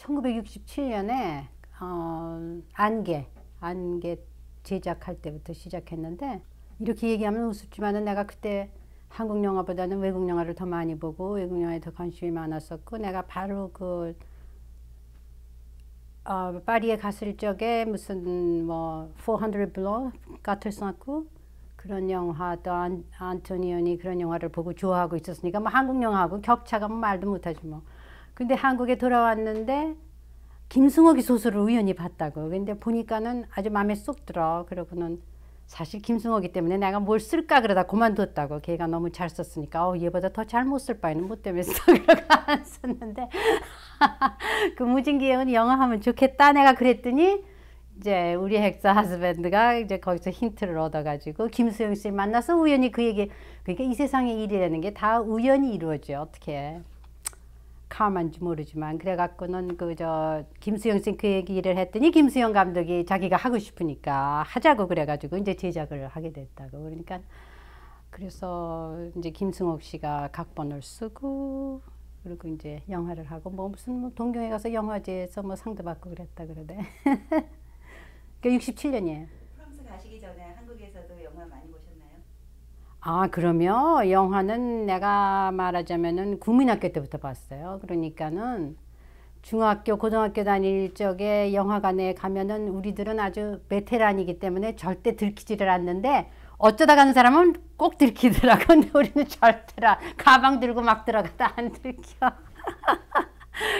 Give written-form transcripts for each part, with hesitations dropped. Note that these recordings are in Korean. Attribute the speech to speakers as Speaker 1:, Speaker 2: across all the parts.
Speaker 1: 1967년에 안개 제작할 때부터 시작했는데, 이렇게 얘기하면 우습지만은 내가 그때 한국 영화보다는 외국 영화를 더 많이 보고 외국 영화에 더 관심이 많았었고, 내가 바로 파리에 갔을 적에 무슨 뭐 400 Blow 까틀스나크 그런 영화, 또 안토니오니 그런 영화를 보고 좋아하고 있었으니까 뭐 한국 영화하고 격차가 뭐 말도 못하지 뭐. 근데 한국에 돌아왔는데 김승옥이 소설을 우연히 봤다고. 근데 보니까는 아주 마음에 쏙 들어. 그러고는 사실 김승옥이 때문에 내가 뭘 쓸까 그러다 그만뒀다고. 걔가 너무 잘 썼으니까 얘보다 더 잘 못 쓸 바에는 못 되면서 그러고 안 썼는데 그 무진기행은 영어 하면 좋겠다 내가 그랬더니, 이제 우리 헥사 하스밴드가 이제 거기서 힌트를 얻어가지고 김수영 씨 만나서 우연히 그 얘기. 그러니까 이 세상의 일이라는 게 다 우연히 이루어져. 어떻게 카만지 모르지만. 그래갖고는 김수영 씨 그 얘기를 했더니 김수영 감독이 자기가 하고 싶으니까 하자고 그래가지고 이제 제작을 하게 됐다고. 그러니까 그래서 이제 김승옥 씨가 각본을 쓰고, 그리고 이제 영화를 하고 뭐 무슨 뭐 동경에 가서 영화제에서 뭐 상도 받고 그랬다 그러대. 그러니까 67년이에요.
Speaker 2: 프랑스 가시기 전에 한국에서도 영화 많이 보셨나요?
Speaker 1: 그러면 영화는 내가 말하자면은 국민학교 때부터 봤어요. 그러니까는 중학교, 고등학교 다닐 적에 영화관에 가면은 우리들은 아주 베테랑이기 때문에 절대 들키지를 않는데, 어쩌다 가는 사람은 꼭 들키더라고. 근데 우리는 절대라 가방 들고 막 들어가다 안 들켜.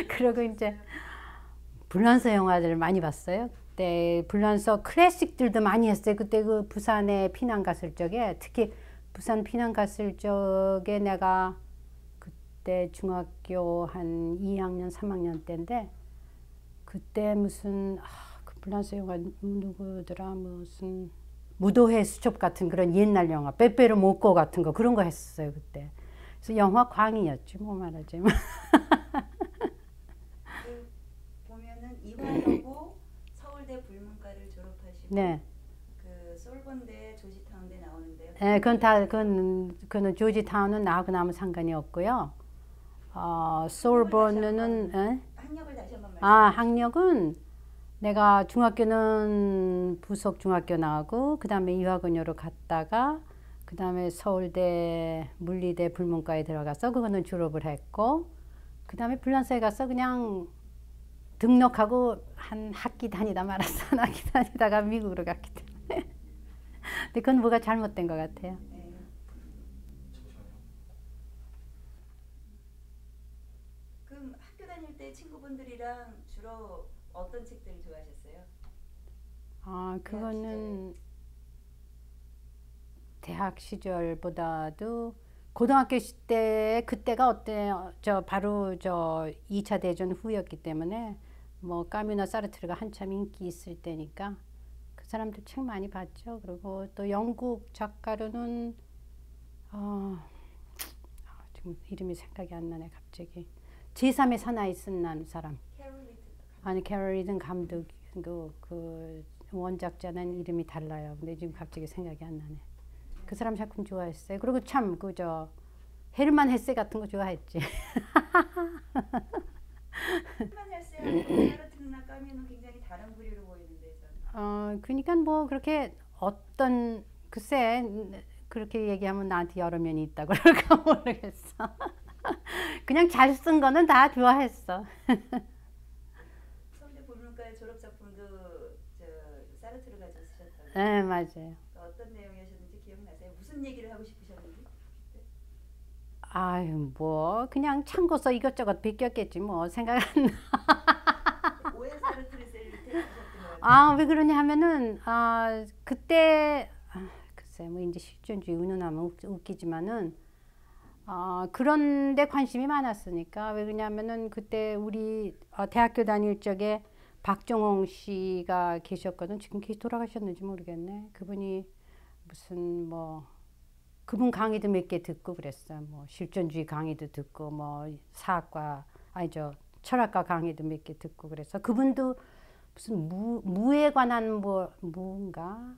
Speaker 1: 그리고 이제 불란서 영화들을 많이 봤어요. 그때 불란서 클래식들도 많이 했어요. 그때 그 부산에 피난 갔을 적에, 특히 부산 피난 갔을 적에 내가 그때 중학교 한 2학년 3학년 때인데, 그때 무슨 그 불란서 영화 누구더라, 무슨 무도회 수첩 같은 그런 옛날 영화, 빼빼로 못고 같은 거, 그런 거 했었어요 그때. 그래서 영화 광이었지 뭐 말하자면.
Speaker 2: 보면은 이화여고 서울대 불문과를 졸업하시고,
Speaker 1: 네.
Speaker 2: 그 솔본대 조지타운대 나오는데요.
Speaker 1: 네, 그건 조지타운은 나하고 아무 상관이 없고요. 소르본은
Speaker 2: 학력을 다시 한번 말씀해 주세요.
Speaker 1: 학력은 내가 중학교는 부속 중학교 나오고, 그 다음에 유학원으로 갔다가, 그 다음에 서울대 물리대 불문과에 들어가서 그거는 졸업을 했고, 그 다음에 불란서에 가서 그냥 등록하고 한 학기 다니다 말았어. 한 학기 다니다가 미국으로 갔기 때문에. 근데 그건 뭐가 잘못된 것 같아요.
Speaker 2: 네. 그럼 학교 다닐 때 친구분들이랑 주로 어떤 책들을 좋아하셨어요?
Speaker 1: 그거는 대학 시절보다도 고등학교 때, 그때가 어때요? 바로 2차 대전 후였기 때문에 뭐 까뮤나 사르트르가 한참 인기 있을 때니까 그 사람들 책 많이 봤죠. 그리고 또 영국 작가로는 지금 이름이 생각이 안 나네 갑자기. 제3의 사나이 쓴 사람. 캐럴 리든 감독, 그 원작자는 이름이 달라요. 근데 지금 갑자기 생각이 안 나네. 그 사람 작품 좋아했어요. 그리고 참 헤르만 헤세 같은 거 좋아했지.
Speaker 2: 헤르만 헤세하고 사르트르나 까뮤는 굉장히 다른 부류로 보이는데 저는.
Speaker 1: 그러니까 뭐 그렇게 글쎄 그렇게 얘기하면 나한테 여러 면이 있다고 그럴까 모르겠어. 그냥 잘 쓴 거는 다 좋아했어.
Speaker 2: 서울대 불문과의 졸업 작품도 사르트르가 쓰셨다고.
Speaker 1: 네, 맞아요.
Speaker 2: 어떤 내용이었는지 기억나세요? 무슨 얘기를 하고 싶으셨는지?
Speaker 1: 아유, 뭐 그냥 참고서 이것저것 베꼈겠지 뭐. 생각 안 나.
Speaker 2: 오해 사르트르세를 택하셨던 거예요?
Speaker 1: 왜 그러냐 하면은 그때 글쎄 뭐 이제 실존주의 운운하면 웃기지만은 그런데 관심이 많았으니까. 왜 그러냐면은 그때 우리 대학교 다닐 적에 박정홍 씨가 계셨거든. 지금 돌아가셨는지 모르겠네. 그분이 무슨 뭐 그분 강의도 몇 개 듣고 그랬어. 뭐 실존주의 강의도 듣고 뭐 철학과 강의도 몇 개 듣고 그래서, 그분도 무슨 무에 관한 무인가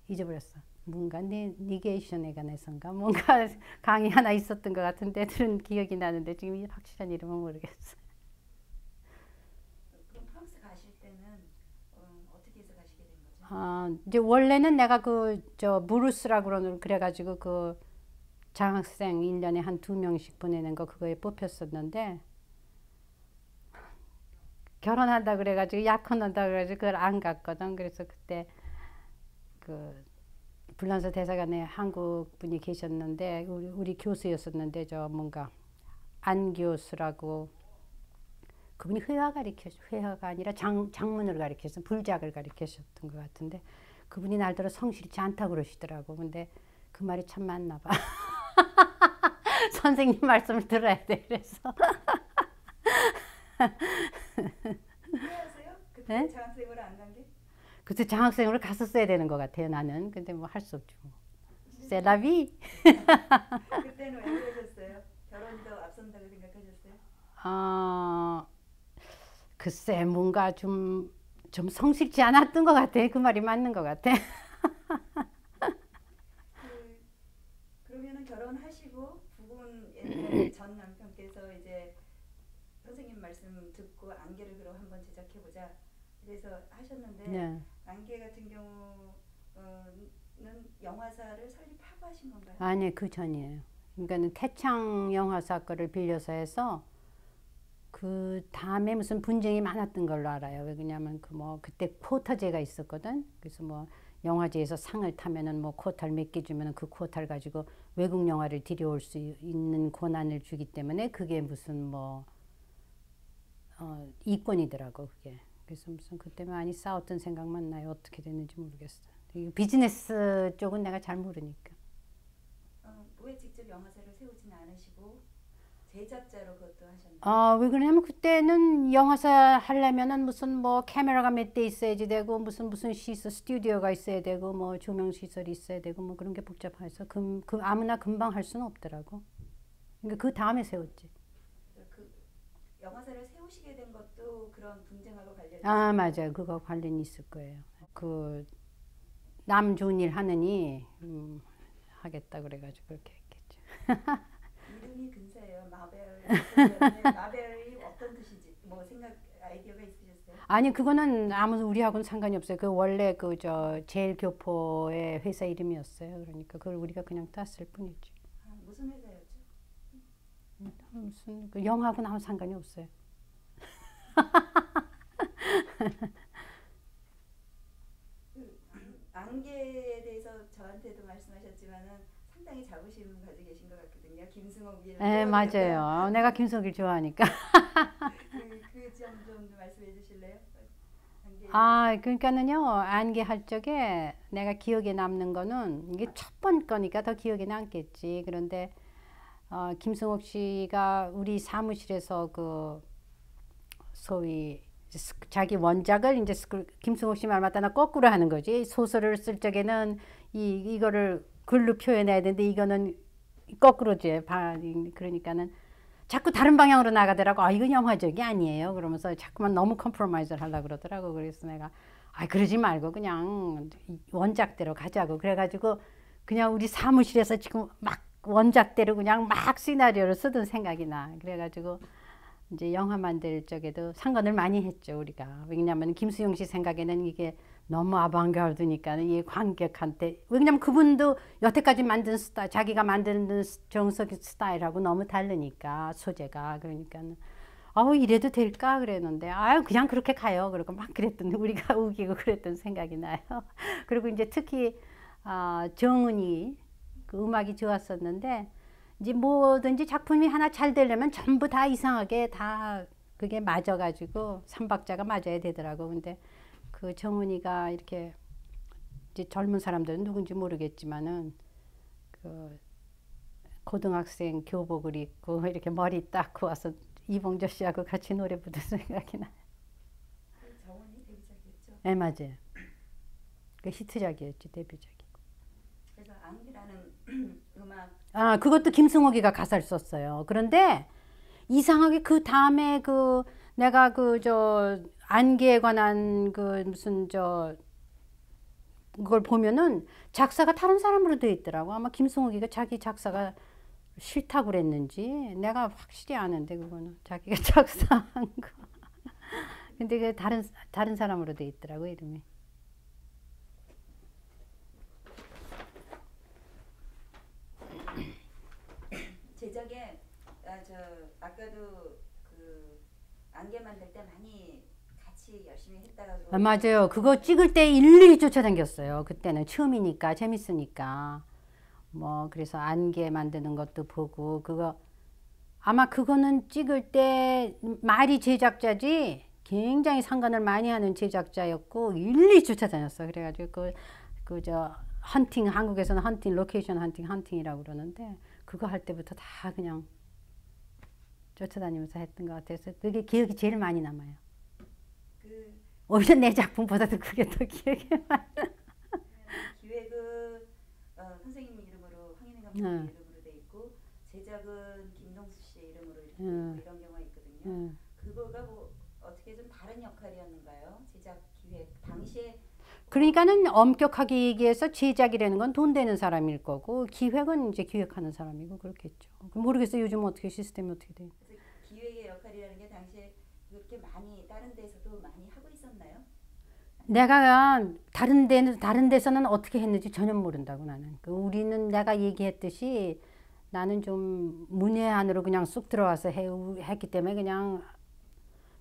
Speaker 1: 잊어버렸어. 뭔가 니게이션에 관해서인가 뭔가 강의 하나 있었던 것 같은데 들은 기억이 나는데 지금 확실한 이름은 모르겠어. 이제 원래는 내가 무루스라고 그래가지고 장학생 1년에 한 2명씩 보내는 거 그거에 뽑혔었는데 결혼한다 그래가지고 약혼한다 그래가지고 그걸 안 갔거든. 그래서 그때 불란서 대사관에 한국 분이 계셨는데 우리 교수였었는데 뭔가 안 교수라고 그분이 회화가 아니라 장문을 가르쳤어. 불작을 가르치셨던 것 같은데 그분이 날더러 성실치 않다고 그러시더라고. 근데 그 말이 참 맞나 봐. 선생님 말씀을 들어야 돼. 그래서
Speaker 2: 후회하세요? 그때
Speaker 1: 네?
Speaker 2: 장학생으로 안 간 게?
Speaker 1: 그때 장학생으로 갔었어야 되는 것 같아요. 나는. 근데 뭐 할 수 없죠. 셀라비.
Speaker 2: 그때는 왜 그러셨어요? 결혼이 더 앞선다고 생각하셨어요?
Speaker 1: 글쎄 뭔가 좀 성실치 않았던 것 같아. 그 말이 맞는 것 같아.
Speaker 2: 그러면은 결혼하시고 부분 옛날에 전 남편께서 이제 선생님 말씀 듣고 안개를 그럼 한번 제작해보자. 그래서 하셨는데
Speaker 1: 네.
Speaker 2: 안개 같은 경우는 영화사를 설립하고 하신 건가요?
Speaker 1: 아니 그 전이에요. 그러니까는 태창 영화사 거를 빌려서 해서 그 다음에 무슨 분쟁이 많았던 걸로 알아요. 왜냐면 그때 쿼터제가 있었거든. 그래서 영화제에서 상을 타면은 쿼터를 몇 개 주면은 그 쿼터를 가지고 외국 영화를 들여올 수 있는 권한을 주기 때문에 그게 무슨 이권이더라고 그게. 그래서 무슨 그때 많이 싸웠던 생각만 나요. 어떻게 됐는지 모르겠어. 비즈니스 쪽은 내가 잘 모르니까.
Speaker 2: 왜 직접 영화사를 세우진 않으시고 제작자로 그것도 하셨나요?
Speaker 1: 왜 그러냐면 그때는 영화사 하려면은 무슨 카메라가 몇 대 있어야지 되고 무슨 시설 스튜디오가 있어야 되고 조명 시설이 있어야 되고 그런 게 복잡해서 아무나 금방 할 수는 없더라고. 그러니까 그 다음에 세웠지.
Speaker 2: 그 영화사를 세우시게 된 것도 그런 분쟁하고 관련이
Speaker 1: 맞아요. 그거 관련이 있을 거예요. 남 좋은 일 하느니 하겠다 그래가지고 그렇게 했겠죠.
Speaker 2: 이름이 근사해요. 마벨이 어떤 뜻이지? 아이디어가 있으셨어요?
Speaker 1: 아니 그거는 우리하고는 상관이 없어요. 그 원래 제일교포의 회사 이름이었어요. 그러니까 그걸 우리가 그냥 땄을 뿐이지.
Speaker 2: 무슨 회사였죠?
Speaker 1: 무슨 영하고는 아무 상관이 없어요.
Speaker 2: 안개에 대해서 저한테도 말씀하셨지만은 상당히 자부심 가지고 계신 것 같거든요. 김승옥 일.
Speaker 1: 네 맞아요. 내가 김석일 좋아하니까.
Speaker 2: 그 점 좀 말씀해 주실래요?
Speaker 1: 그러니까는요 안개 할 적에 내가 기억에 남는 거는 이게 첫 번 거니까 더 기억에 남겠지. 그런데 김승옥 씨가 우리 사무실에서 소위 자기 원작을 이제 김승옥 씨 말 맞다나 거꾸로 하는 거지. 소설을 쓸 적에는 이거를 글로 표현해야 되는데 이거는 거꾸로지. 그러니까는 자꾸 다른 방향으로 나가더라고. 이건 영화적이 아니에요. 그러면서 자꾸만 너무 컴프로마이즈를 하려고 그러더라고. 그래서 내가 그러지 말고 그냥 원작대로 가자고. 그래가지고 그냥 우리 사무실에서 지금 막 원작대로 그냥 막 시나리오를 쓰던 생각이 나. 그래가지고 이제 영화 만들 적에도 상관을 많이 했죠 우리가. 왜냐하면 김수영 씨 생각에는 이게 너무 아방가르드니까는 이 관객한테, 왜냐면 그분도 여태까지 만든 스타일, 자기가 만드는 정석 스타일하고 너무 다르니까 소재가. 그러니까는 이래도 될까 그랬는데 그냥 그렇게 가요. 그러고 막 그랬던 우리가 우기고 그랬던 생각이 나요. 그리고 이제 특히 정은이 그 음악이 좋았었는데 이제 뭐든지 작품이 하나 잘 되려면 전부 다 이상하게 다 그게 맞아가지고 삼박자가 맞아야 되더라고. 근데 그 정은이가 이렇게 이제 젊은 사람들은 누군지 모르겠지만은 그 고등학생 교복을 입고 이렇게 머리 닦고 와서 이봉조 씨하고 같이 노래 부른 생각이 나요.
Speaker 2: 정은이 데뷔작이었죠?
Speaker 1: 네 맞아요. 그 히트작이었지 데뷔작이고.
Speaker 2: 그래서 안개라는 음악.
Speaker 1: 그것도 김승옥이가 가사를 썼어요. 그런데 이상하게 그 다음에 내가 안개에 관한 그걸 보면은 작사가 다른 사람으로 되어 있더라고. 아마 김승옥이가 자기 작사가 싫다고 그랬는지 내가 확실히 아는데 그거는 자기가 작사한 거. 근데 그 다른 사람으로 되어 있더라고 이름이.
Speaker 2: 저 아까도 그 안개 만들 때 많이 같이 열심히 했다고.
Speaker 1: 아, 맞아요. 그거 찍을 때 일일이 쫓아다녔어요. 그때는 처음이니까 재밌으니까. 뭐 그래서 안개 만드는 것도 보고 그거 아마 그거는 찍을 때 말이 제작자지 굉장히 상관을 많이 하는 제작자였고 일일이 쫓아다녔어. 그래가지고 그저 헌팅 한국에서는 헌팅 로케이션 헌팅이라고 그러는데 그거 할 때부터 다 그냥 쫓아다니면서 했던 것 같아서 그게 기억이 제일 많이 남아요. 오히려 내 작품보다도 그게 더 기억에 많아.
Speaker 2: 기획은 선생님 이름으로 황인희 감독님 이름으로 돼 있고 제작은 김동수 씨 이름으로 이렇게 이런 경우가 있거든요. 그거가 뭐 어떻게 좀 다른 역할이었는가요? 제작 기획 당시에.
Speaker 1: 그러니까는 엄격하게 얘기해서 제작이라는 건 돈 되는 사람일 거고 기획은 이제 기획하는 사람이고 그렇겠죠. 모르겠어요. 요즘 어떻게 시스템이 어떻게 돼.
Speaker 2: 그래서 기획의 역할이라는 게 당시에 그렇게 많이 다른 데서도 많이 하고 있었나요?
Speaker 1: 내가 다른 데서는 어떻게 했는지 전혀 모른다고 나는. 우리는 내가 얘기했듯이 나는 좀 문외 안으로 그냥 쑥 들어와서 했기 때문에 그냥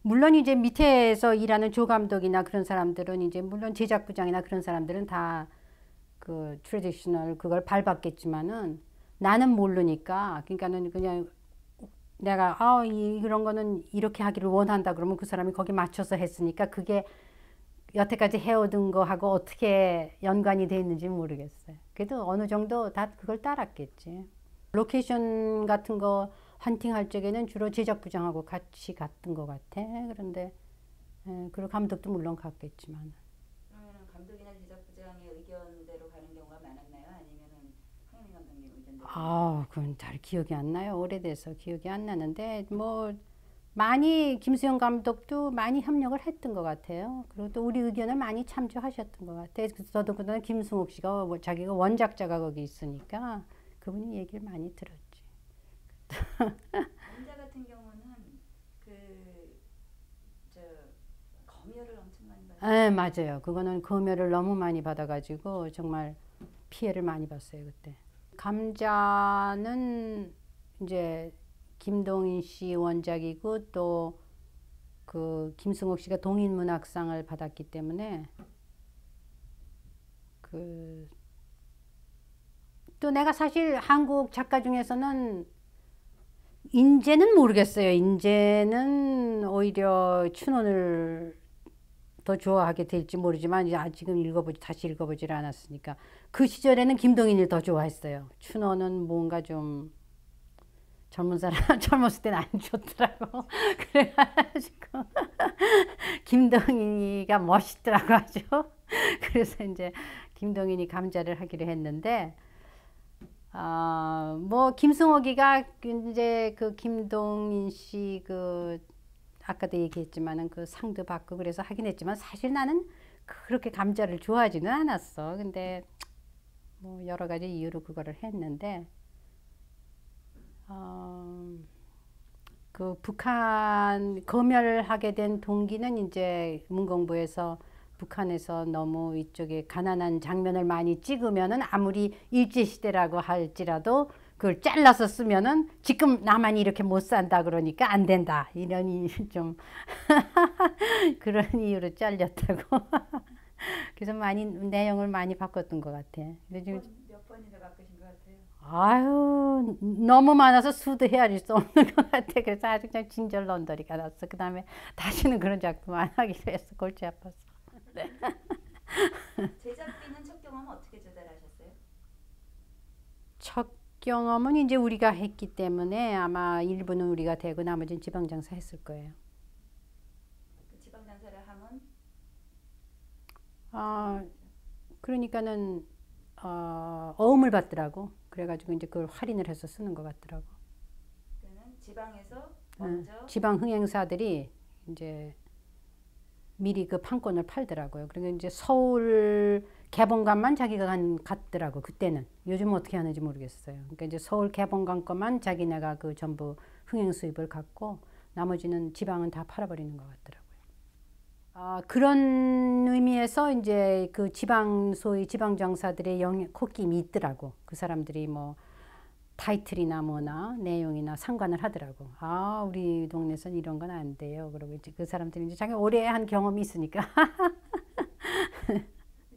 Speaker 1: 물론 이제 밑에서 일하는 조 감독이나 그런 사람들은 이제 물론 제작부장이나 그런 사람들은 다 그 트래디셔널 그걸 밟았겠지만은 나는 모르니까 그러니까는 그냥 내가 이런 거는 이렇게 하기를 원한다 그러면 그 사람이 거기 맞춰서 했으니까 그게 여태까지 해오던 거하고 어떻게 연관이 돼 있는지 모르겠어요. 그래도 어느 정도 다 그걸 따랐겠지. 로케이션 같은 거 헌팅할 적에는 주로 제작부장하고 같이 갔던 것 같아. 그런데 그리고 감독도 물론 갔겠지만.
Speaker 2: 그러면 감독이나 제작부장의 의견대로 가는 경우가 많았나요? 아니면은 황인희 감독님 의견대로?
Speaker 1: 그건 잘 기억이 안 나요. 오래돼서 기억이 안 나는데 뭐 많이 김수영 감독도 많이 협력을 했던 것 같아요. 그리고 또 우리 의견을 많이 참조하셨던 것 같아요. 저도 그다음 김승옥 씨가 자기가 원작자가 거기 있으니까 그분이 얘기를 많이 들었지.
Speaker 2: 원작 같은 경우는 검열을 엄청 많이 받았어요.
Speaker 1: 네, 맞아요. 그거는 검열을 너무 많이 받아가지고 정말 피해를 많이 봤어요 그때. 감자는 이제 김동인 씨 원작이고 또 그 김승옥 씨가 동인문학상을 받았기 때문에 또 내가 사실 한국 작가 중에서는 인제는 모르겠어요. 인제는 오히려 춘원을 더 좋아하게 될지 모르지만 지금 다시 읽어보질 않았으니까 그 시절에는 김동인을 더 좋아했어요. 춘원은 뭔가 좀 젊은 사람 젊었을 때는 안 좋더라고. 그래가지고 김동인이가 멋있더라고 아주. 그래서 이제 김동인이 감자를 하기로 했는데 뭐 김승옥이가 이제 그 김동인 씨 아까도 얘기했지만은 그 상도 받고 그래서 하긴 했지만 사실 나는 그렇게 감자를 좋아하지는 않았어. 근데 뭐 여러 가지 이유로 그거를 했는데 그 북한 검열하게 된 동기는 이제 문공부에서 북한에서 너무 이쪽에 가난한 장면을 많이 찍으면은 아무리 일제시대라고 할지라도 그걸 잘라서 쓰면은 지금 나만 이렇게 못 산다 그러니까 안 된다. 이런 좀 그런 이유로 잘렸다고. 그래서 내용을 많이 바꿨던 것 같아.
Speaker 2: 몇 번이나 바꾸신 것 같아요?
Speaker 1: 아유, 너무 많아서 수도 헤아릴 수 없는 것 같아. 그래서 아주 그냥 진절 런더리가 났어. 그 다음에 다시는 그런 작품 안 하기로 했어. 골치 아팠어. 네.
Speaker 2: 제작비는 첫 경험 어떻게 조달하셨어요?
Speaker 1: 첫 경험은 이제 우리가 했기 때문에 아마 일부는 우리가 되고 나머지는 지방장사 했을 거예요.
Speaker 2: 그 지방장사를 하면?
Speaker 1: 그러니까는 어음을 받더라고. 그래가지고 이제 그걸 할인을 해서 쓰는 것 같더라고.
Speaker 2: 그러면 지방에서 먼저
Speaker 1: 지방 흥행사들이 이제 미리 그 판권을 팔더라고요. 그러니까 이제 서울 개봉관만 자기가 갔더라고 그때는. 요즘은 어떻게 하는지 모르겠어요. 그러니까 이제 서울 개봉관 것만 자기네가 그 전부 흥행 수입을 갖고 나머지는 지방은 다 팔아버리는 것 같더라고요. 그런 의미에서 이제 그 소위 지방장사들의 콧김이 있더라고. 그 사람들이 뭐 타이틀이나 뭐나 내용이나 상관을 하더라고. 아, 우리 동네에서는 이런 건 안 돼요. 그러고 이제 그 사람들이 이제 자기 오래 한 경험이 있으니까.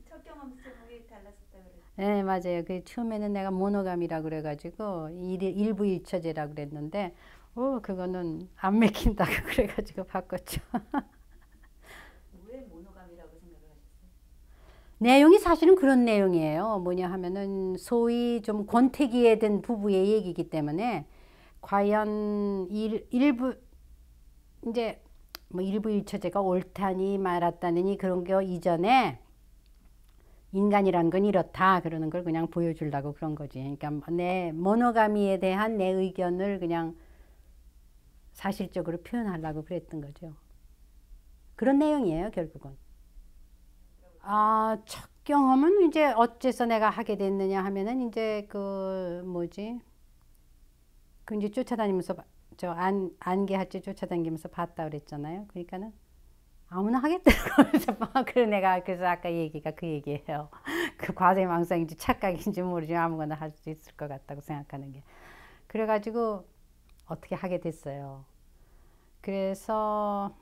Speaker 2: 첫 경험 제목이 달랐었다 그랬죠.
Speaker 1: 네, 맞아요. 그 처음에는 내가 모노감이라 그래가지고 일부일처제라 그랬는데, 그거는 안 맥힌다고 그래가지고 바꿨죠.
Speaker 2: 왜 모노감이라고 생각을 하셨어요?
Speaker 1: 내용이 사실은 그런 내용이에요. 뭐냐 하면은 소위 좀 권태기에 든 부부의 얘기이기 때문에 과연 일부 이제 뭐 일부일처제가 옳다니 말았다니 그런 게 이전에 인간이란 건 이렇다 그러는 걸 그냥 보여주려고 그런 거지. 그러니까 내 모노가미에 대한 내 의견을 그냥 사실적으로 표현하려고 그랬던 거죠. 그런 내용이에요, 결국은. 아, 첫 경험은 이제 어째서 내가 하게 됐느냐 하면은 이제 그 뭐지? 그 이제 쫓아다니면서 저 안개할지 쫓아다니면서 봤다 그랬잖아요. 그러니까는 아무나 하겠더라고요. 그래서 그래 내가 그래서 아까 얘기가 그 얘기예요. 그 과대망상인지 착각인지 모르지만 아무거나 할 수 있을 것 같다고 생각하는 게. 그래가지고 어떻게 하게 됐어요. 그래서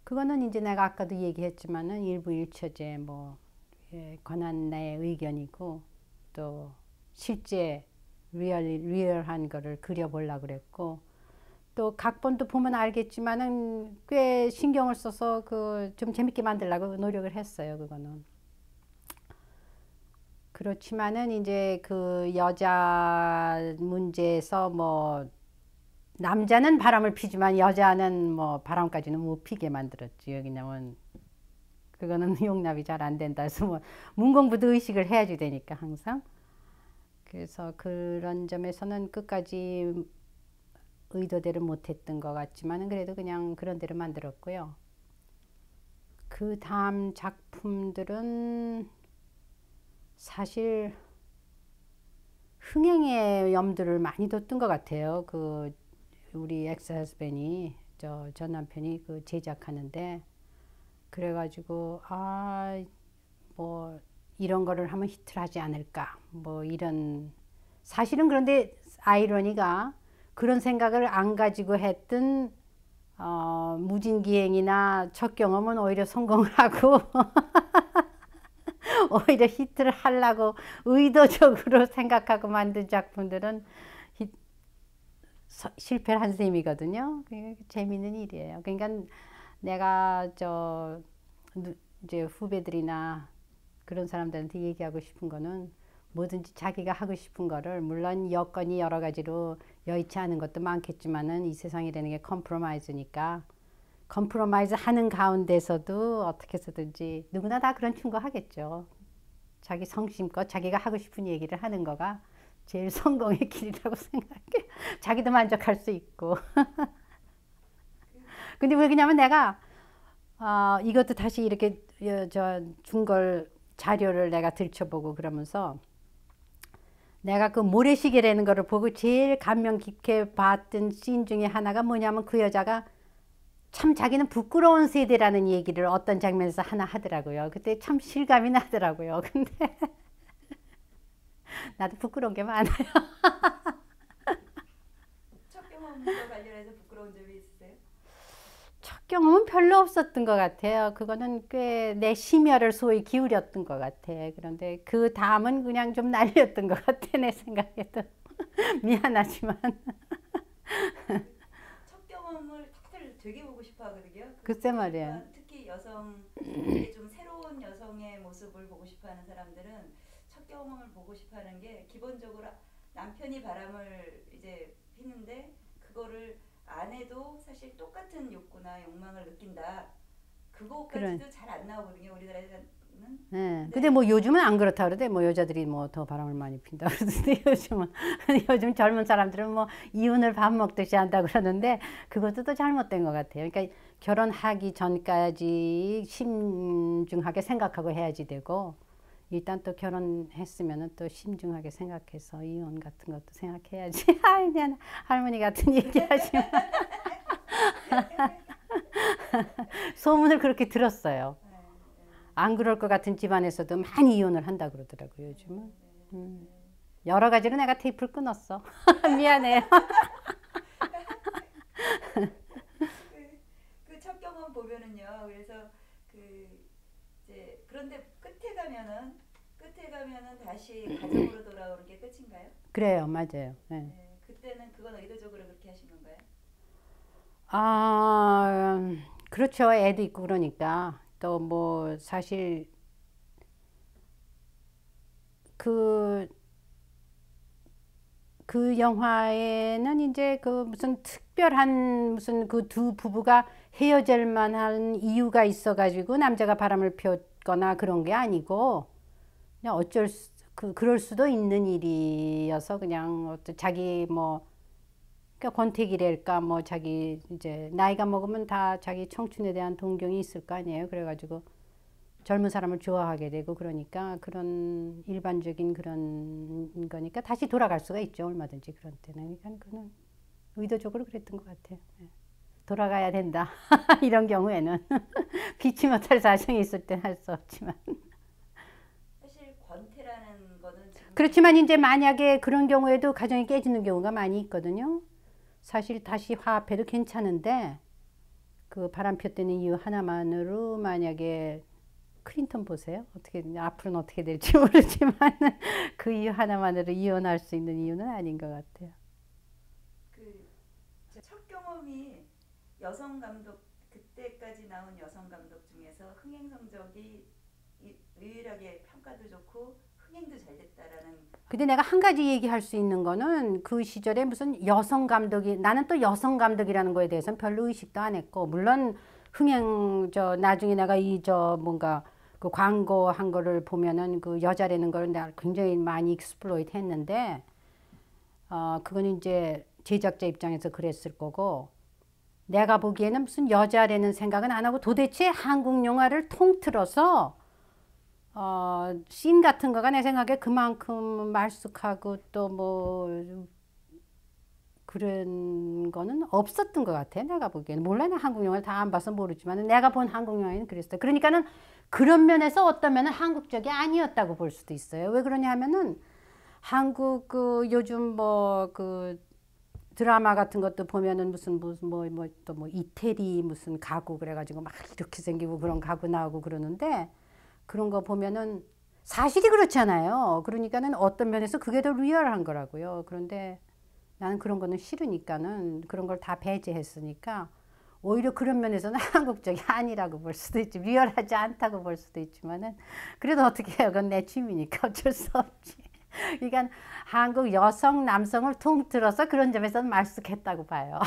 Speaker 1: 그거는 이제 내가 아까도 얘기했지만은 일부일처제 뭐 관한 내 의견이고 또 실제 리얼한 거를 그려보려고 그랬고 또 각본도 보면 알겠지만은 꽤 신경을 써서 그 좀 재밌게 만들려고 노력을 했어요. 그거는. 그렇지만은 이제 그 여자 문제에서 뭐 남자는 바람을 피지만 여자는 뭐 바람까지는 못 피게 만들었지. 왜냐면 그거는 용납이 잘 안 된다 해서 뭐 문공부도 의식을 해야지 되니까 항상. 그래서 그런 점에서는 끝까지 의도대로 못했던 것 같지만은 그래도 그냥 그런 대로 만들었고요. 그 다음 작품들은 사실 흥행의 염두를 많이 뒀던 것 같아요. 그 우리 엑스허스밴이 전 남편이 그 제작하는데 그래가지고 뭐 이런 거를 하면 히트를 하지 않을까 뭐 이런 사실은 그런데 아이러니가 그런 생각을 안 가지고 했던 무진기행이나 첫 경험은 오히려 성공을 하고 오히려 히트를 하려고 의도적으로 생각하고 만든 작품들은 실패를 한 셈이거든요. 재미있는 일이에요. 그러니까 내가 이제 후배들이나 그런 사람들한테 얘기하고 싶은 거는 뭐든지 자기가 하고 싶은 거를 물론 여건이 여러 가지로 여의치 않은 것도 많겠지만은 이 세상이라는 게 컴프로마이즈니까 컴프로마이즈 하는 가운데서도 어떻게 해서든지 누구나 다 그런 충고 하겠죠. 자기 성심껏 자기가 하고 싶은 얘기를 하는 거가 제일 성공의 길이라고 생각해. 자기도 만족할 수 있고. 근데 왜 그러냐면 내가 이것도 다시 이렇게 준 걸 자료를 내가 들춰보고 그러면서 내가 그 모래시계라는 거를 보고 제일 감명 깊게 봤던 씬 중에 하나가 뭐냐면 그 여자가 참 자기는 부끄러운 세대라는 얘기를 어떤 장면에서 하나 하더라고요. 그때 참 실감이 나더라고요. 근데 나도 부끄러운 게 많아요.
Speaker 2: 첫 경험과 관련해서 부끄러운 점이 있으세요?
Speaker 1: 첫 경험은 별로 없었던 것 같아요. 그거는 꽤 내 심혈을 소위 기울였던 것 같아. 그런데 그 다음은 그냥 좀 날렸던 것 같아. 내 생각에도. 미안하지만.
Speaker 2: 첫 경험을 다들 되게 보고 싶어 하거든요.
Speaker 1: 글쎄 말이야.
Speaker 2: 특히 여성, 좀 새로운 여성의 모습을 보고 싶어 하는 사람들은 첫 경험을 보고 싶어 하는 게 기본적으로 남편이 바람을 이제 피는데 그거를 아내도 사실 똑같은 욕구나 욕망을 느낀다. 그거까지도 잘 안 나오거든요. 우리나라에서는.
Speaker 1: 네. 근데 뭐 요즘은 안 그렇다 그러대. 뭐 여자들이 뭐 더 바람을 많이 핀다 그러던데 요즘은 요즘 젊은 사람들은 뭐 이혼을 밥 먹듯이 한다 그러는데 그것도 또 잘못된 것 같아요. 그러니까 결혼하기 전까지 신중하게 생각하고 해야지 되고 일단 또 결혼했으면은 또 신중하게 생각해서 이혼 같은 것도 생각해야지. 그냥 할머니 같은 얘기하지만 소문을 그렇게 들었어요. 안 그럴 것 같은 집안에서도 많이 이혼을 한다 그러더라고요 요즘은. 여러 가지로 내가 테이프를 끊었어. 미안해.
Speaker 2: 그 첫 경험 보면은요. 그래서 이제 그런데 끝에 가면은 다시 가정으로 돌아오는 게 끝인가요?
Speaker 1: 그래요, 맞아요. 네.
Speaker 2: 네, 그때는 그건 의도적으로 그렇게 하신 건가요?
Speaker 1: 아, 그렇죠. 애도 있고 그러니까 또 뭐 사실 그 그 영화에는 이제 그 무슨 특별한 무슨 그 두 부부가 헤어질 만한 이유가 있어가지고 남자가 바람을 피웠거나 그런 게 아니고 그냥 그럴 수도 있는 일이어서 그냥 자기 뭐 그러니까 권태기랄까 뭐 자기 이제 나이가 먹으면 다 자기 청춘에 대한 동경이 있을 거 아니에요. 그래가지고 젊은 사람을 좋아하게 되고 그러니까 그런 일반적인 그런 거니까 다시 돌아갈 수가 있죠. 얼마든지 그런 때는. 그러니까 그는 의도적으로 그랬던 것 같아요. 돌아가야 된다. 이런 경우에는 피치 못할 사정이 있을 땐 할 수 없지만.
Speaker 2: 사실 권태라는 거는 지금
Speaker 1: 그렇지만 이제 만약에 그런 경우에도 가정이 깨지는 경우가 많이 있거든요. 사실 다시 화합해도 괜찮은데 그 바람 피웠다는 이유 하나만으로 만약에 클린턴 보세요. 어떻게 앞으로는 어떻게 될지 모르지만 그 이유 하나만으로 이혼할 수 있는 이유는 아닌 것 같아요.
Speaker 2: 그 첫 경험이 여성 감독 그때까지 나온 여성 감독 중에서 흥행 성적이 유일하게 평가도 좋고 흥행도 잘 됐다라는.
Speaker 1: 근데 내가 한 가지 얘기할 수 있는 거는 그 시절에 무슨 여성 감독이 나는 또 여성 감독이라는 거에 대해서는 별로 의식도 안 했고 물론 흥행 나중에 내가 뭔가 그 광고 한 거를 보면은 그 여자라는 걸 내가 굉장히 많이 익스플로이트 했는데 그거는 이제 제작자 입장에서 그랬을 거고 내가 보기에는 무슨 여자라는 생각은 안 하고 도대체 한국 영화를 통틀어서 씬 같은 거가 내 생각에 그만큼 말쑥하고 또 뭐 그런 거는 없었던 것 같아. 내가 보기에는. 몰라, 나 한국 영화를 다 안 봐서 모르지만 내가 본 한국 영화에는 그랬어요. 그러니까는 그런 면에서 어떤 면은 한국적이 아니었다고 볼 수도 있어요. 왜 그러냐 하면은 한국 요즘 뭐 드라마 같은 것도 보면은 무슨 또 뭐 이태리 무슨 가구 그래가지고 막 이렇게 생기고 그런 가구 나오고 그러는데 그런 거 보면은 사실이 그렇잖아요. 그러니까는 어떤 면에서 그게 더 리얼한 거라고요. 그런데 나는 그런 거는 싫으니까는 그런 걸 다 배제했으니까 오히려 그런 면에서는 한국적이 아니라고 볼 수도 있지. 리얼하지 않다고 볼 수도 있지만은 그래도 어떻게 해요. 그건 내 취미니까 어쩔 수 없지. 그러니까 한국 여성, 남성을 통틀어서 그런 점에서는 말쑥했다고 봐요.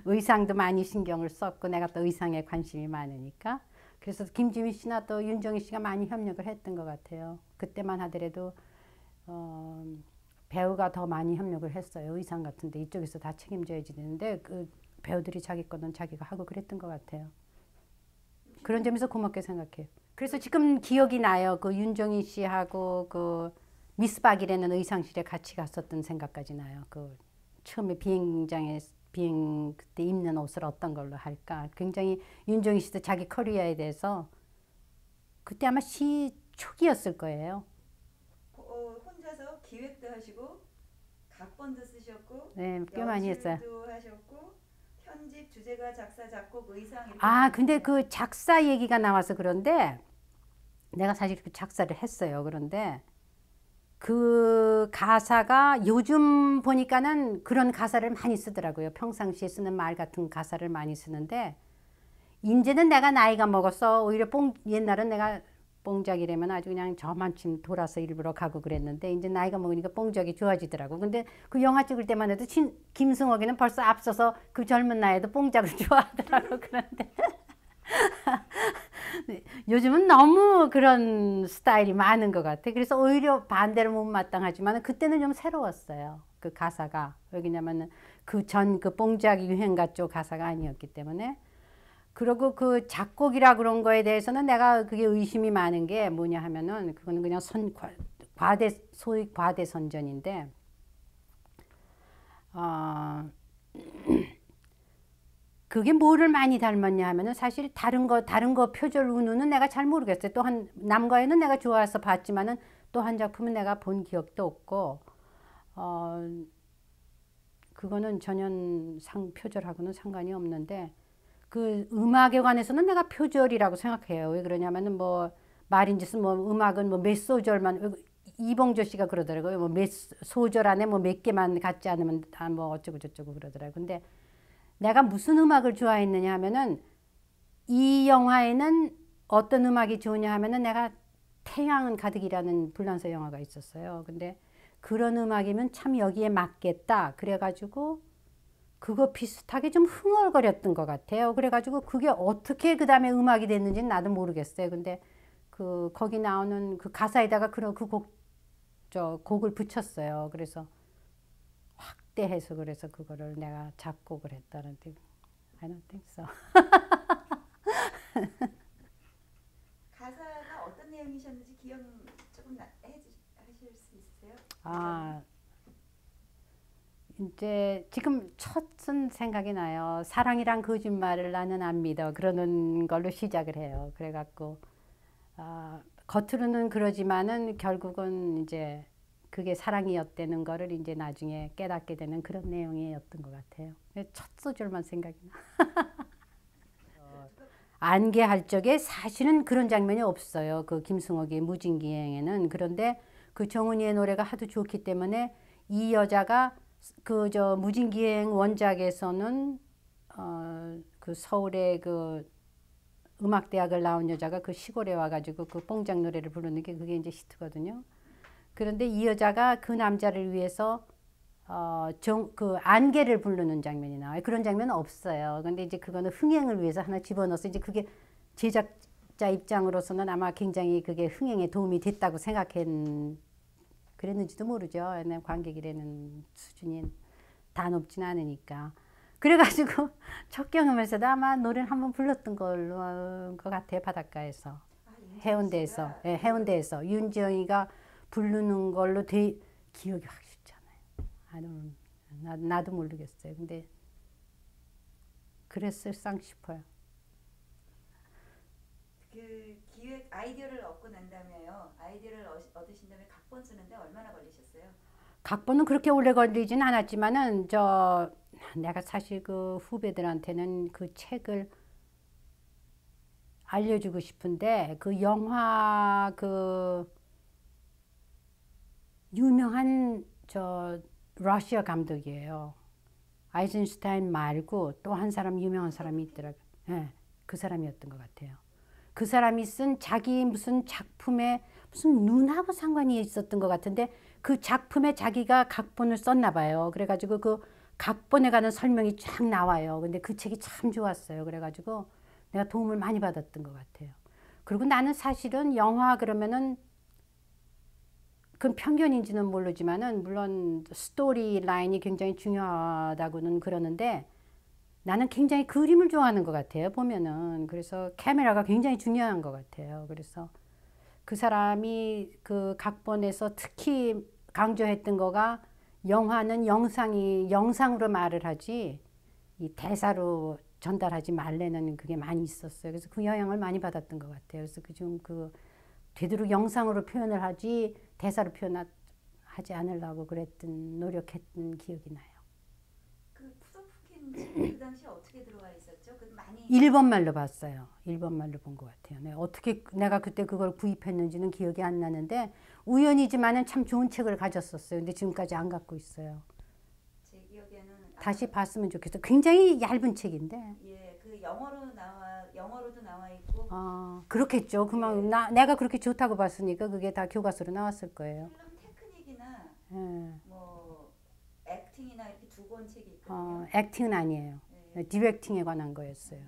Speaker 1: 의상도 많이 신경을 썼고 내가 또 의상에 관심이 많으니까. 그래서 김지민 씨나 또 윤정희 씨가 많이 협력을 했던 것 같아요. 그때만 하더라도 배우가 더 많이 협력을 했어요. 의상 같은데 이쪽에서 다 책임져야지 되는데 그 배우들이 자기 거는 자기가 하고 그랬던 것 같아요. 그런 점에서 고맙게 생각해요. 그래서 지금 기억이 나요. 그 윤정희 씨하고 그 미스 박이라는 의상실에 같이 갔었던 생각까지 나요. 그 처음에 비행 그때 입는 옷을 어떤 걸로 할까. 굉장히 윤정희 씨도 자기 커리어에 대해서 그때 아마 시 초기였을 거예요.
Speaker 2: 혼자서 기획도 하시고 각본도 쓰셨고
Speaker 1: 네, 꽤 많이 했어요.
Speaker 2: 연출도 하셨고 편집, 주제가, 작사, 작곡, 의상 이렇게.
Speaker 1: 근데 그 작사 얘기가 나와서 그런데 내가 사실 그 작사를 했어요. 그런데 그 가사가 요즘 보니까는 그런 가사를 많이 쓰더라고요. 평상시에 쓰는 말 같은 가사를 많이 쓰는데 이제는 내가 나이가 먹었어. 오히려 옛날은 내가 뽕작이라면 아주 그냥 저만큼 돌아서 일부러 가고 그랬는데 이제 나이가 먹으니까 뽕작이 좋아지더라고. 근데 그 영화 찍을 때만 해도 김승옥이는 벌써 앞서서 그 젊은 나이에도 뽕작을 좋아하더라고. 그런데 요즘은 너무 그런 스타일이 많은 것 같아. 그래서 오히려 반대로 못마땅하지만 그때는 좀 새로웠어요. 그 가사가. 왜냐면은 그 뽕작 유행가 쪽 가사가 아니었기 때문에. 그리고 그 작곡이라 그런 거에 대해서는 내가 그게 의심이 많은 게 뭐냐 하면은 그거는 그냥 소위 과대선전인데 그게 뭐를 많이 닮았냐 하면은 사실 다른 거 표절 운우는 내가 잘 모르겠어요. 또한 남과에는 내가 좋아서 봤지만은 또 한 작품은 내가 본 기억도 없고 그거는 전혀 표절하고는 상관이 없는데 그 음악에 관해서는 내가 표절이라고 생각해요. 왜 그러냐면은 뭐 말인즉슨 뭐 음악은 뭐 몇 소절만 이봉조 씨가 그러더라고요. 뭐 몇 소절 안에 뭐 몇 개만 같지 않으면 뭐 어쩌고 저쩌고 그러더라고요. 근데 내가 무슨 음악을 좋아했느냐 하면은 이 영화에는 어떤 음악이 좋으냐 하면은 내가 태양은 가득이라는 불란서 영화가 있었어요. 근데 그런 음악이면 참 여기에 맞겠다. 그래가지고 그거 비슷하게 좀 흥얼거렸던 것 같아요. 그래가지고 그게 어떻게 그 다음에 음악이 됐는지는 나도 모르겠어요. 근데 그 거기 나오는 그 가사에다가 그런 곡을 붙였어요. 그래서 확대해서 그래서 그거를 내가 작곡을 했다는데 I don't think so.
Speaker 2: 가사가 어떤 내용이셨는지 기억 조금 하실 수 있으세요?
Speaker 1: 아, 이제 지금 첫은 생각이 나요. 사랑이란 거짓말을 나는 안 믿어. 그러는 걸로 시작을 해요. 그래갖고 겉으로는 그러지만은 결국은 이제 그게 사랑이었다는 거를 이제 나중에 깨닫게 되는 그런 내용이었던 것 같아요. 첫 소절만 생각이 나. 안개할 적에 사실은 그런 장면이 없어요. 그 김승옥의 무진기행에는. 그런데 그 정은이의 노래가 하도 좋기 때문에 이 여자가 그 무진기행 원작에서는 그 서울의 그 음악대학을 나온 여자가 그 시골에 와가지고 그 뽕짝 노래를 부르는 게 그게 이제 히트거든요. 그런데 이 여자가 그 남자를 위해서 그 안개를 부르는 장면이 나와요. 그런 장면은 없어요. 근데 이제 그거는 흥행을 위해서 하나 집어넣어서 이제 그게 제작자 입장으로서는 아마 굉장히 그게 흥행에 도움이 됐다고 그랬는지도 모르죠. 관객이라는 수준이 다 높진 않으니까. 그래가지고 첫 경험에서도 아마 노래를 한번 불렀던 걸로 것 같아요. 바닷가에서. 해운대에서. 네, 해운대에서. 윤지영이가 부르는 걸로 기억이 확 쉽잖아요. 나도 모르겠어요. 근데 그랬을상 싶어요.
Speaker 2: 그 기획 아이디어를 얻고 난 다음에요. 아이디어를 얻으신 다음에 각본 쓰는데 얼마나 걸리셨어요?
Speaker 1: 각본은 그렇게 오래 걸리진 않았지만은 내가 사실 그 후배들한테는 그 책을 알려주고 싶은데 그 영화 그 유명한 러시아 감독이에요. 아이젠슈타인 말고 또 한 사람 유명한 사람이 있더라고요. 네, 그 사람이었던 것 같아요. 그 사람이 쓴 자기 무슨 작품에 무슨 눈하고 상관이 있었던 것 같은데 그 작품에 자기가 각본을 썼나 봐요. 그래가지고 그 각본에 관한 설명이 쫙 나와요. 근데 그 책이 참 좋았어요. 그래가지고 내가 도움을 많이 받았던 것 같아요. 그리고 나는 사실은 영화 그러면은 그건 편견인지는 모르지만은 물론 스토리 라인이 굉장히 중요하다고는 그러는데 나는 굉장히 그림을 좋아하는 것 같아요. 보면은 그래서 카메라가 굉장히 중요한 것 같아요. 그래서 그 사람이 그 각본에서 특히 강조했던 거가 영화는 영상으로 말을 하지 이 대사로 전달하지 말래는 그게 많이 있었어요. 그래서 그 영향을 많이 받았던 것 같아요. 그래서 되도록 영상으로 표현을 하지 대사로 표현하지 않으려고 노력했던 기억이 나요.
Speaker 2: 그 푸드푸킨 그 당시 어떻게 들어와 있었죠? 그 많이
Speaker 1: 일본말로 봤어요. 일본말로 본 것 같아요. 네, 어떻게 내가 그때 그걸 구입했는지는 기억이 안 나는데 우연이지만은 참 좋은 책을 가졌었어요. 근데 지금까지 안 갖고 있어요.
Speaker 2: 제 기억에는
Speaker 1: 다시 봤으면 좋겠어. 굉장히 얇은 책인데.
Speaker 2: 예, 그 영어로도 나와 있고.
Speaker 1: 그렇겠죠. 그만 내가 그렇게 좋다고 봤으니까 그게 다 교과서로 나왔을 거예요.
Speaker 2: 필름 테크닉이나
Speaker 1: 예.
Speaker 2: 뭐 액팅이나 이렇게 두 권 책이 있거든요.
Speaker 1: 액팅은 아니에요.
Speaker 2: 네.
Speaker 1: 디렉팅에 관한 거였어요.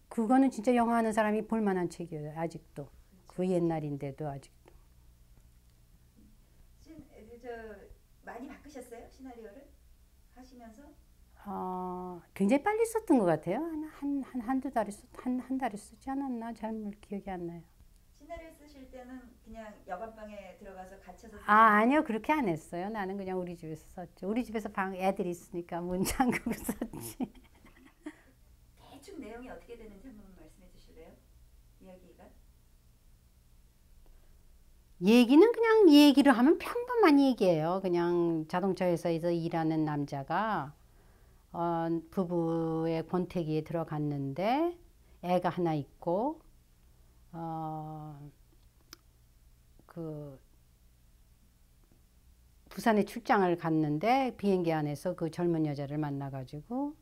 Speaker 1: 그거는 진짜 영화 하는 사람이 볼 만한 책이에요. 아직도. 그 옛날인데도 아직도.
Speaker 2: 많이 바꾸셨어요? 시나리오를 하시면서?
Speaker 1: 굉장히 빨리 썼던 것 같아요. 한두 달에 한 달에 쓰지 않았나? 잘 기억이 안 나요.
Speaker 2: 시나리오 쓰실 때는 그냥 여관방에 들어가서 갇혀서
Speaker 1: 아니요. 그렇게 안 했어요. 나는 그냥 우리 집에서 썼죠. 우리 집에서 애들이 있으니까 문 잠그고 썼지.
Speaker 2: 대충 내용이 어떻게 되는지 한번 말씀해 주실래요? 이야기가?
Speaker 1: 얘기는 그냥 얘기를 하면 평범한 얘기예요. 그냥 자동차 회사에서 일하는 남자가 부부의 권태기에 들어갔는데 애가 하나 있고 그 부산에 출장을 갔는데 비행기 안에서 그 젊은 여자를 만나가지고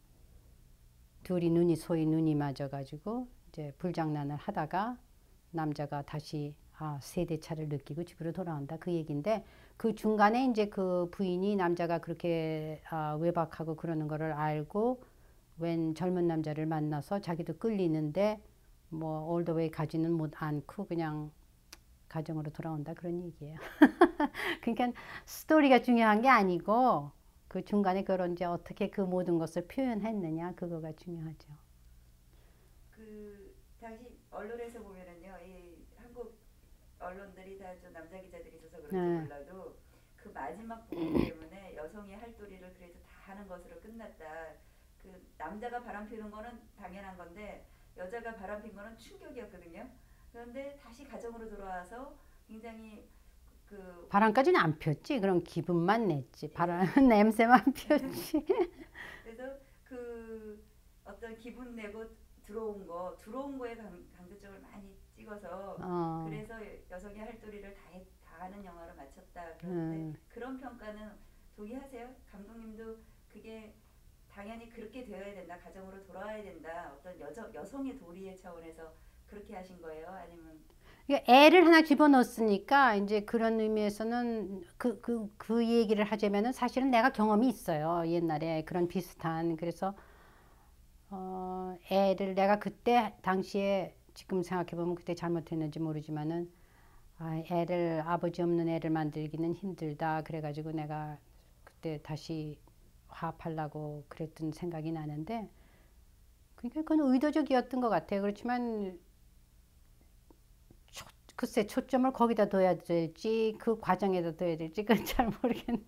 Speaker 1: 둘이 눈이 맞아가지고 이제 불장난을 하다가 남자가 다시 세대차를 느끼고 집으로 돌아온다 그 얘기인데 그 중간에 이제 그 부인이 남자가 그렇게 외박하고 그러는 거를 알고 웬 젊은 남자를 만나서 자기도 끌리는데 뭐 올더웨이 가지는 못 않고 그냥 가정으로 돌아온다 그런 얘기예요. 그러니까 스토리가 중요한 게 아니고 그 중간에 그런 이제 어떻게 그 모든 것을 표현했느냐 그거가 중요하죠.
Speaker 2: 그 당시 언론에서 보면은요, 이 한국 언론들이 다 좀 남자 기자들이 있어서 그런지
Speaker 1: 네.
Speaker 2: 몰라도 그 마지막 부분 때문에 여성의 할도리를 그래도 다 하는 것으로 끝났다. 그 남자가 바람 피우는 거는 당연한 건데 여자가 바람 핀 거는 충격이었거든요. 그런데 다시 가정으로 돌아와서 굉장히 그
Speaker 1: 바람까지는 안 폈지. 그런 기분만 냈지. 바람
Speaker 2: 예,
Speaker 1: 냄새만 폈지.
Speaker 2: 그래서 그 어떤 기분 내고 들어온 거에 강조점을 많이 찍어서 그래서 여성의 할도리를 다 하는 영화로 마쳤다 그러는데 그런 평가는 동의하세요? 감독님도 그게 당연히 그렇게 되어야 된다, 가정으로 돌아와야 된다, 어떤 여성의 도리의 차원에서 그렇게 하신 거예요? 아니면
Speaker 1: 애를 하나 집어넣었으니까 이제 그런 의미에서는 그 얘기를 하자면은 사실은 내가 경험이 있어요. 옛날에 그런 비슷한. 그래서 애를 내가 그때 당시에 지금 생각해보면 그때 잘못했는지 모르지만은 애를 아버지 없는 애를 만들기는 힘들다. 그래가지고 내가 그때 다시 화합하려고 그랬던 생각이 나는데 그러니까 그건 의도적이었던 것 같아요. 그렇지만 글쎄 초점을 거기다 둬야 될지 그 과정에다 둬야 될지 그건 잘 모르겠네.